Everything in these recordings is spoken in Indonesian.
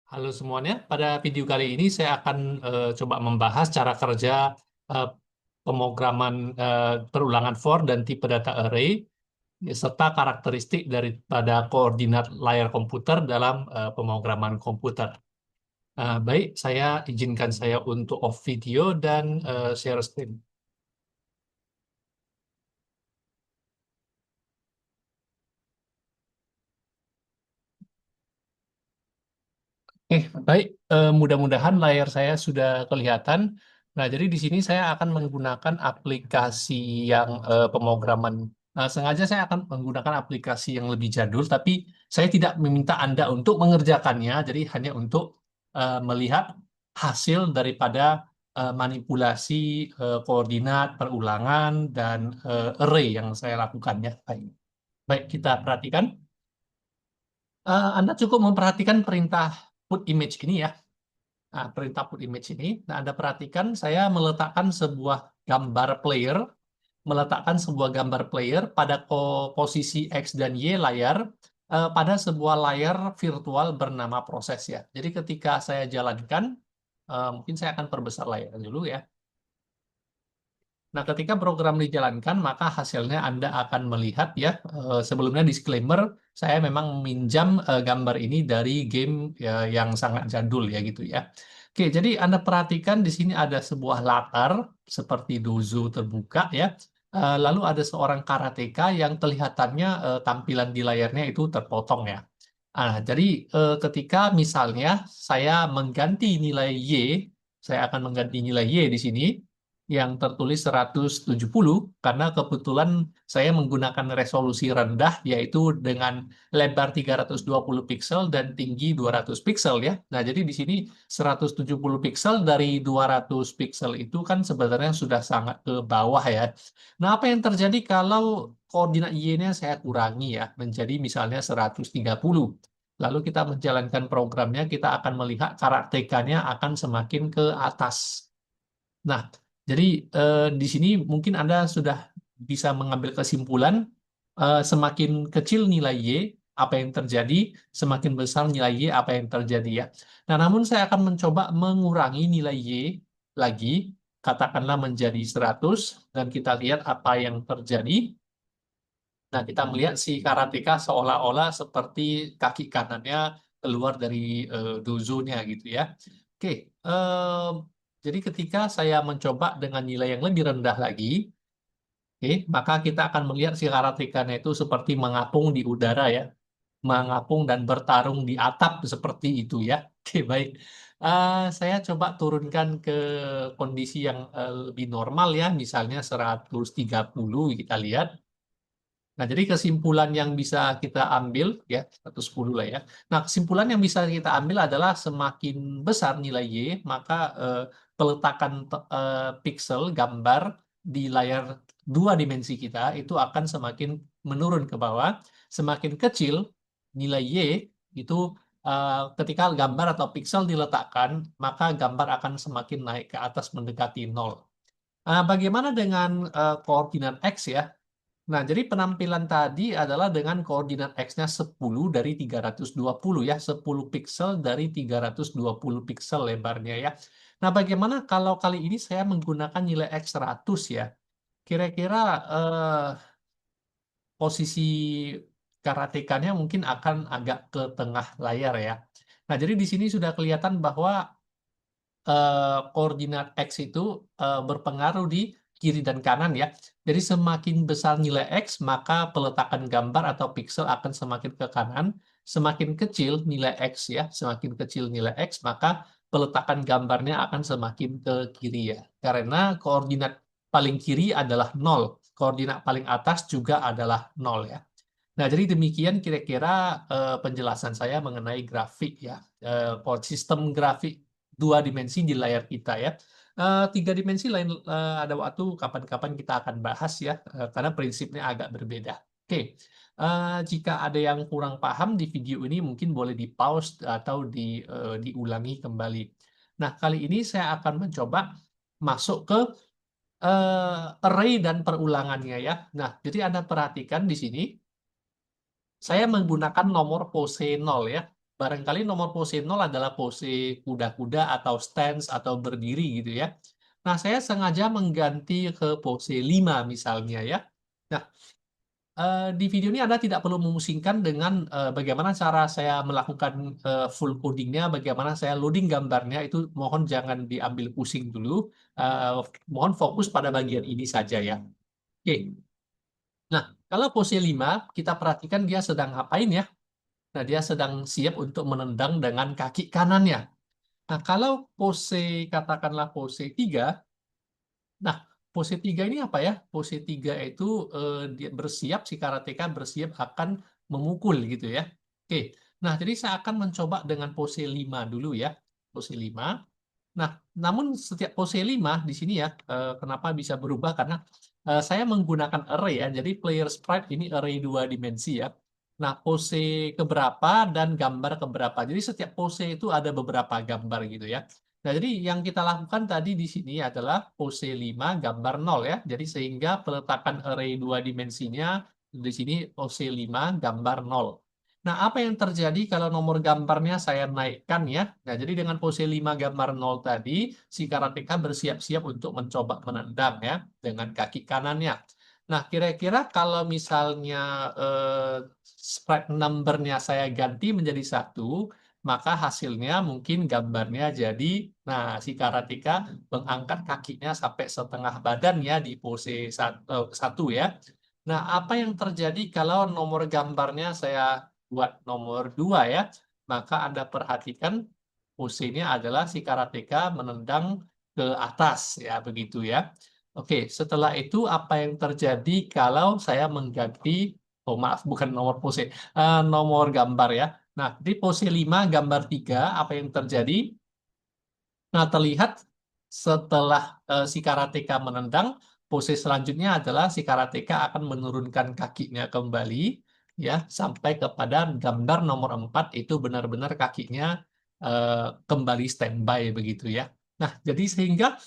Halo semuanya, pada video kali ini saya akan coba membahas cara kerja eh, pemrograman perulangan for dan tipe data array serta karakteristik daripada koordinat layar komputer dalam pemrograman komputer. Baik, saya izinkan saya untuk off video dan share screen. Baik, mudah-mudahan layar saya sudah kelihatan. Nah, jadi di sini saya akan menggunakan aplikasi yang pemrograman. Nah, sengaja saya akan menggunakan aplikasi yang lebih jadul, tapi saya tidak meminta Anda untuk mengerjakannya, jadi hanya untuk melihat hasil daripada manipulasi koordinat, perulangan, dan array yang saya lakukannya. Baik, baik kita perhatikan. Anda cukup memperhatikan perintah put image ini ya. Nah, perintah put image ini, nah Anda perhatikan saya meletakkan sebuah gambar player pada posisi X dan Y layar pada sebuah layar virtual bernama proses ya. Jadi ketika saya jalankan, mungkin saya akan perbesar layar dulu ya. Nah, ketika program dijalankan, maka hasilnya Anda akan melihat ya, sebelumnya disclaimer, saya memang meminjam gambar ini dari game ya, yang sangat jadul ya gitu ya. Oke, jadi Anda perhatikan di sini ada sebuah latar seperti dozo terbuka ya. Lalu ada seorang karateka yang kelihatannya tampilan di layarnya itu terpotong ya. Jadi ketika misalnya saya mengganti nilai Y, saya akan mengganti nilai Y di sini yang tertulis 170 karena kebetulan saya menggunakan resolusi rendah yaitu dengan lebar 320 piksel dan tinggi 200 piksel ya. Nah, jadi di sini 170 piksel dari 200 piksel itu kan sebenarnya sudah sangat ke bawah ya. Nah, apa yang terjadi kalau koordinat Y-nya saya kurangi ya menjadi misalnya 130. Lalu kita menjalankan programnya, kita akan melihat karakternya akan semakin ke atas. Nah, jadi di sini mungkin Anda sudah bisa mengambil kesimpulan semakin kecil nilai Y, apa yang terjadi, semakin besar nilai Y, apa yang terjadi ya. Nah, namun saya akan mencoba mengurangi nilai Y lagi, katakanlah menjadi 100, dan kita lihat apa yang terjadi. Nah, kita melihat si karateka seolah-olah seperti kaki kanannya keluar dari dozonya gitu ya. Oke, jadi ketika saya mencoba dengan nilai yang lebih rendah lagi, oke, maka kita akan melihat si karatekanya itu seperti mengapung di udara ya, mengapung dan bertarung di atap seperti itu ya. Oke, baik. Saya coba turunkan ke kondisi yang lebih normal ya, misalnya 130 kita lihat. Nah, jadi kesimpulan yang bisa kita ambil, ya, 110 lah ya. Nah, kesimpulan yang bisa kita ambil adalah semakin besar nilai Y, maka peletakan pixel gambar di layar dua dimensi kita itu akan semakin menurun ke bawah. Semakin kecil nilai Y, itu ketika gambar atau pixel diletakkan, maka gambar akan semakin naik ke atas mendekati nol. Bagaimana dengan koordinat X ya? Nah, jadi penampilan tadi adalah dengan koordinat X-nya 10 dari 320 ya, 10 piksel dari 320 piksel lebarnya ya. Nah, bagaimana kalau kali ini saya menggunakan nilai X 100 ya? Kira-kira posisi karatekannya mungkin akan agak ke tengah layar ya. Nah, jadi di sini sudah kelihatan bahwa koordinat X itu berpengaruh di kiri dan kanan ya. Jadi semakin besar nilai X, maka peletakan gambar atau piksel akan semakin ke kanan. Semakin kecil nilai X ya, semakin kecil nilai X, maka peletakan gambarnya akan semakin ke kiri ya. Karena koordinat paling kiri adalah nol, koordinat paling atas juga adalah nol ya. Nah, jadi demikian kira-kira penjelasan saya mengenai grafik ya, sistem grafik dua dimensi di layar kita ya. Tiga dimensi lain ada waktu kapan-kapan kita akan bahas ya, karena prinsipnya agak berbeda. Oke, jika ada yang kurang paham di video ini mungkin boleh di pause atau diulangi kembali. Nah, kali ini saya akan mencoba masuk ke array dan perulangannya ya. Nah, jadi Anda perhatikan di sini saya menggunakan nomor pose 0 ya. barangkali nomor pose 0 adalah pose kuda-kuda atau stance atau berdiri gitu ya. Nah, saya sengaja mengganti ke pose 5 misalnya ya. Nah, di video ini Anda tidak perlu memusingkan dengan bagaimana cara saya melakukan full codingnya, bagaimana saya loading gambarnya, itu mohon jangan diambil pusing dulu. Eh, Mohon fokus pada bagian ini saja ya. Oke, nah kalau pose 5, kita perhatikan dia sedang ngapain ya? Nah, dia sedang siap untuk menendang dengan kaki kanannya. Nah, kalau pose, katakanlah pose 3, nah, pose 3 ini apa ya? Pose 3 itu dia bersiap, si karateka bersiap akan memukul gitu ya. Oke, nah jadi saya akan mencoba dengan pose 5 dulu ya. Pose 5. Nah, namun setiap pose 5 di sini ya, kenapa bisa berubah? Karena saya menggunakan array ya. Jadi player sprite ini array 2 dimensi ya. Nah, pose keberapa dan gambar keberapa. Jadi setiap pose itu ada beberapa gambar gitu ya. Nah, jadi yang kita lakukan tadi di sini adalah pose 5 gambar 0 ya. Jadi sehingga peletakan array 2 dimensinya di sini pose 5 gambar 0. Nah, apa yang terjadi kalau nomor gambarnya saya naikkan ya? Nah, jadi dengan pose 5 gambar 0 tadi, si karateka bersiap-siap untuk mencoba menendang ya dengan kaki kanannya. Nah, kira-kira kalau misalnya sprite number-nya saya ganti menjadi 1, maka hasilnya mungkin gambarnya jadi, nah, si karateka mengangkat kakinya sampai setengah badannya di pose 1 ya. Nah, apa yang terjadi kalau nomor gambarnya saya buat nomor 2 ya? Maka Anda perhatikan posisinya adalah si karateka menendang ke atas ya, begitu ya. Oke, setelah itu apa yang terjadi kalau saya mengganti, oh maaf, bukan nomor pose, nomor gambar ya. Nah, di pose 5 gambar 3 apa yang terjadi? Nah, terlihat setelah si karateka menendang, pose selanjutnya adalah si karateka akan menurunkan kakinya kembali ya sampai kepada gambar nomor 4 itu benar-benar kakinya kembali standby begitu ya. Nah, jadi sehingga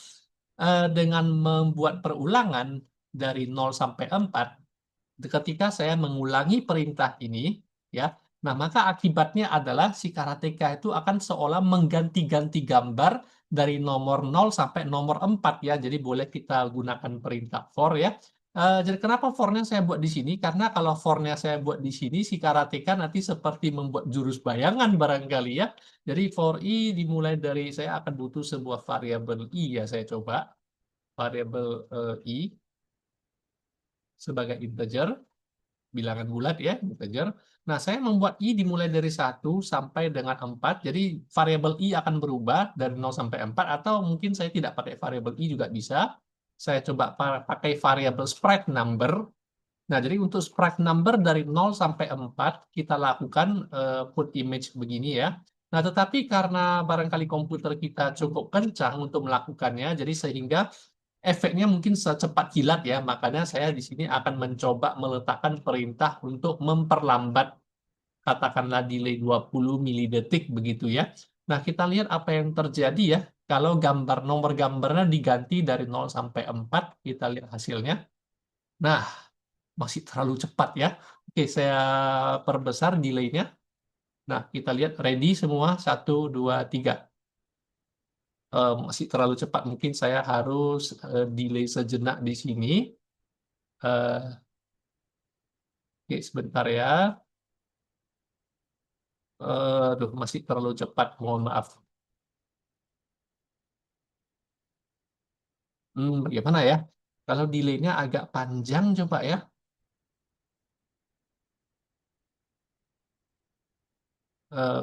dengan membuat perulangan dari 0 sampai 4, ketika saya mengulangi perintah ini, ya, nah maka akibatnya adalah si karateka itu akan seolah mengganti-ganti gambar dari nomor 0 sampai nomor 4 ya. Jadi boleh kita gunakan perintah for ya. Jadi kenapa for-nya saya buat di sini? Karena kalau for-nya saya buat di sini, si karateka nanti seperti membuat jurus bayangan barangkali ya. Jadi for i dimulai dari, saya akan butuh sebuah variabel i ya, saya coba. Variabel i sebagai integer, bilangan bulat ya, integer. Nah, saya membuat i dimulai dari 1 sampai dengan 4. Jadi variabel i akan berubah dari 0 sampai 4, atau mungkin saya tidak pakai variabel i juga bisa. Saya coba pakai variabel sprite number. Nah, jadi untuk sprite number dari 0 sampai 4 kita lakukan put image begini ya. Nah, tetapi karena barangkali komputer kita cukup kencang untuk melakukannya, jadi sehingga efeknya mungkin secepat kilat ya, makanya saya di sini akan mencoba meletakkan perintah untuk memperlambat, katakanlah delay 20 milidetik begitu ya. Nah, kita lihat apa yang terjadi ya kalau nomor gambarnya diganti dari 0 sampai 4, kita lihat hasilnya. Nah, masih terlalu cepat ya. Oke, saya perbesar delaynya. Nah, kita lihat ready semua, 1, 2, 3. Masih terlalu cepat. Mungkin saya harus delay sejenak di sini. Eh, Oke, sebentar ya. Aduh, masih terlalu cepat. Mohon maaf. Bagaimana ya? Kalau delaynya agak panjang, coba ya. Eh,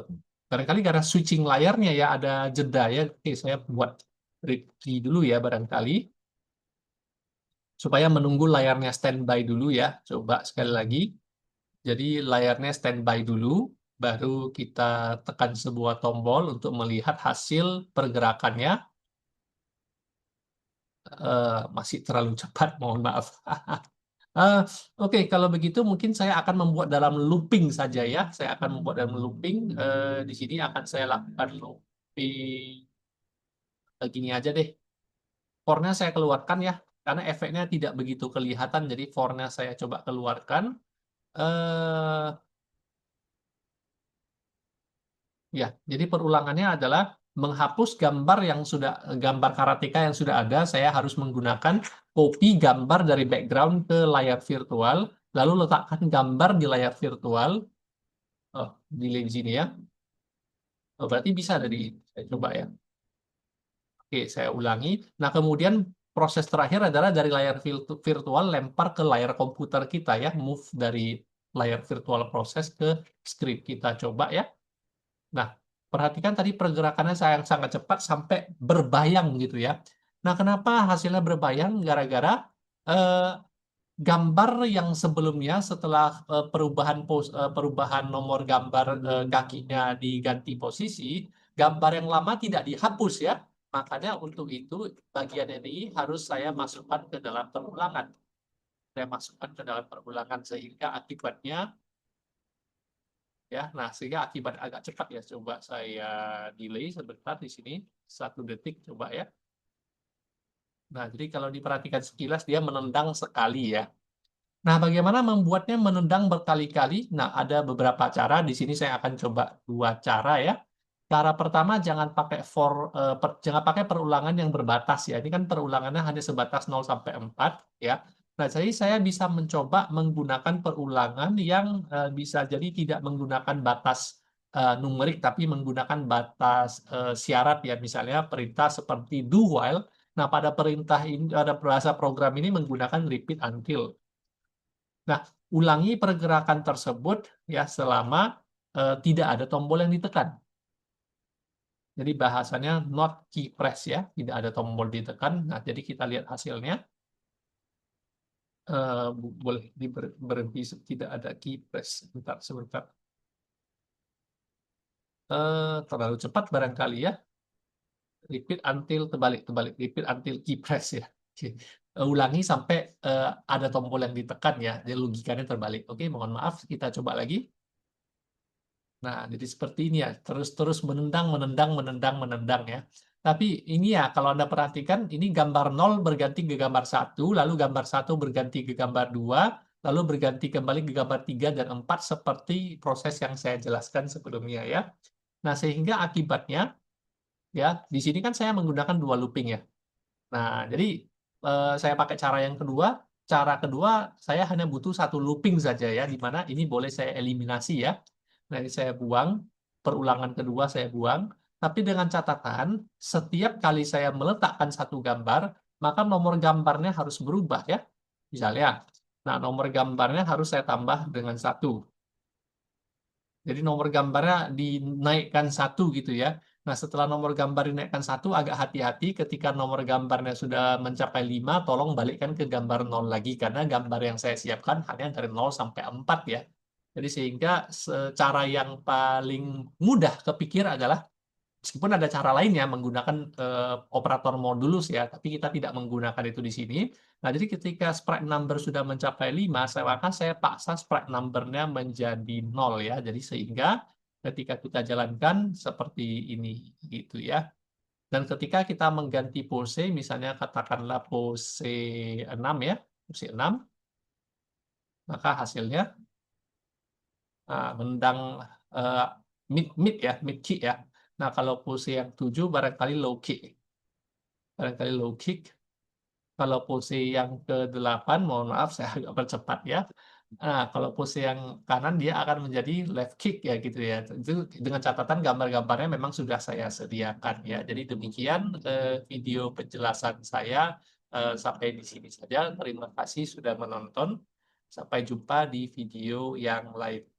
Barangkali karena switching layarnya ya, ada jeda ya. Oke, saya buat ready dulu ya barangkali. Supaya menunggu layarnya standby dulu ya. Coba sekali lagi. Jadi layarnya standby dulu, baru kita tekan sebuah tombol untuk melihat hasil pergerakannya. Masih terlalu cepat, mohon maaf. Eh, Oke, kalau begitu mungkin saya akan membuat dalam looping saja ya. Saya akan membuat dalam looping. Di sini akan saya lakukan looping begini aja deh. For-nya saya keluarkan ya, karena efeknya tidak begitu kelihatan. Jadi for-nya saya coba keluarkan. Eh, Ya, jadi perulangannya adalah menghapus gambar karateka yang sudah ada. Saya harus menggunakan copy gambar dari background ke layar virtual, lalu letakkan gambar di layar virtual. Oh, delay di sini ya. Oh, berarti bisa tadi. Saya coba ya. Oke, saya ulangi. Nah, kemudian proses terakhir adalah dari layar virtual lempar ke layar komputer kita ya. Move dari layar virtual proses ke script kita. Coba ya. Nah, perhatikan tadi pergerakannya saya sangat cepat sampai berbayang gitu ya. Nah, kenapa hasilnya berbayang? Gara-gara eh, gambar yang sebelumnya setelah perubahan nomor gambar kakinya diganti posisi, gambar yang lama tidak dihapus ya. Makanya untuk itu bagian ini harus saya masukkan ke dalam perulangan. Saya masukkan ke dalam perulangan sehingga akibatnya ya, nah sehingga akibat agak cepat ya. Coba saya delay sebentar di sini 1 detik coba ya. Nah, jadi kalau diperhatikan sekilas dia menendang sekali ya. Nah, bagaimana membuatnya menendang berkali-kali? Nah, ada beberapa cara. Di sini saya akan coba 2 cara ya. Cara pertama, jangan pakai perulangan yang berbatas ya. Ini kan perulangannya hanya sebatas 0 sampai 4 ya. Nah, jadi saya bisa mencoba menggunakan perulangan yang bisa jadi tidak menggunakan batas numerik, tapi menggunakan batas syarat ya. Misalnya perintah seperti do while. Nah, pada perintah ini, ada bahasa program ini menggunakan repeat until. Nah, ulangi pergerakan tersebut ya selama tidak ada tombol yang ditekan. Jadi bahasanya not key press ya, tidak ada tombol ditekan. Nah, jadi kita lihat hasilnya. Boleh berhenti tidak ada key press. Sebentar, sebentar. Terlalu cepat barangkali ya. Repeat until terbalik, terbalik. Repeat until key press ya. Oke. Ulangi sampai ada tombol yang ditekan ya. Jadi logikanya terbalik. Oke, mohon maaf. Kita coba lagi. Nah, jadi seperti ini ya, terus-terus menendang, menendang, menendang, menendang ya. Tapi ini ya, kalau Anda perhatikan, ini gambar 0 berganti ke gambar 1, lalu gambar 1 berganti ke gambar 2, lalu berganti kembali ke gambar 3 dan 4, seperti proses yang saya jelaskan sebelumnya ya. Nah, sehingga akibatnya, ya, di sini kan saya menggunakan 2 looping ya. Nah, jadi saya pakai cara yang kedua. Cara kedua, saya hanya butuh 1 looping saja ya, di mana ini boleh saya eliminasi ya. Nah, ini saya buang, perulangan kedua saya buang. Tapi dengan catatan, setiap kali saya meletakkan 1 gambar, maka nomor gambarnya harus berubah ya. Misalnya, nah nomor gambarnya harus saya tambah dengan 1. Jadi nomor gambarnya dinaikkan 1 gitu ya. Nah, setelah nomor gambar dinaikkan 1, agak hati-hati ketika nomor gambarnya sudah mencapai 5, tolong balikkan ke gambar 0 lagi, karena gambar yang saya siapkan hanya dari 0 sampai 4 ya. Jadi sehingga secara yang paling mudah kepikir adalah, meskipun ada cara lainnya menggunakan operator modulus ya, tapi kita tidak menggunakan itu di sini. Nah, jadi ketika sprite number sudah mencapai 5, maka saya paksa sprite number-nya menjadi 0 ya. Jadi sehingga ketika kita jalankan seperti ini gitu ya. Dan ketika kita mengganti pose, misalnya katakanlah pose 6 ya, pose 6, maka hasilnya menendang eh, mid ya, mid kick ya. Nah, kalau pose yang 7 barangkali low kick. Barangkali low kick. Kalau pose yang ke-8, mohon maaf saya agak percepat ya. Nah, kalau pose yang kanan dia akan menjadi left kick ya gitu ya. Itu dengan catatan gambar-gambarnya memang sudah saya sediakan ya. Jadi demikian video penjelasan saya, sampai di sini saja. Terima kasih sudah menonton. Sampai jumpa di video yang lain.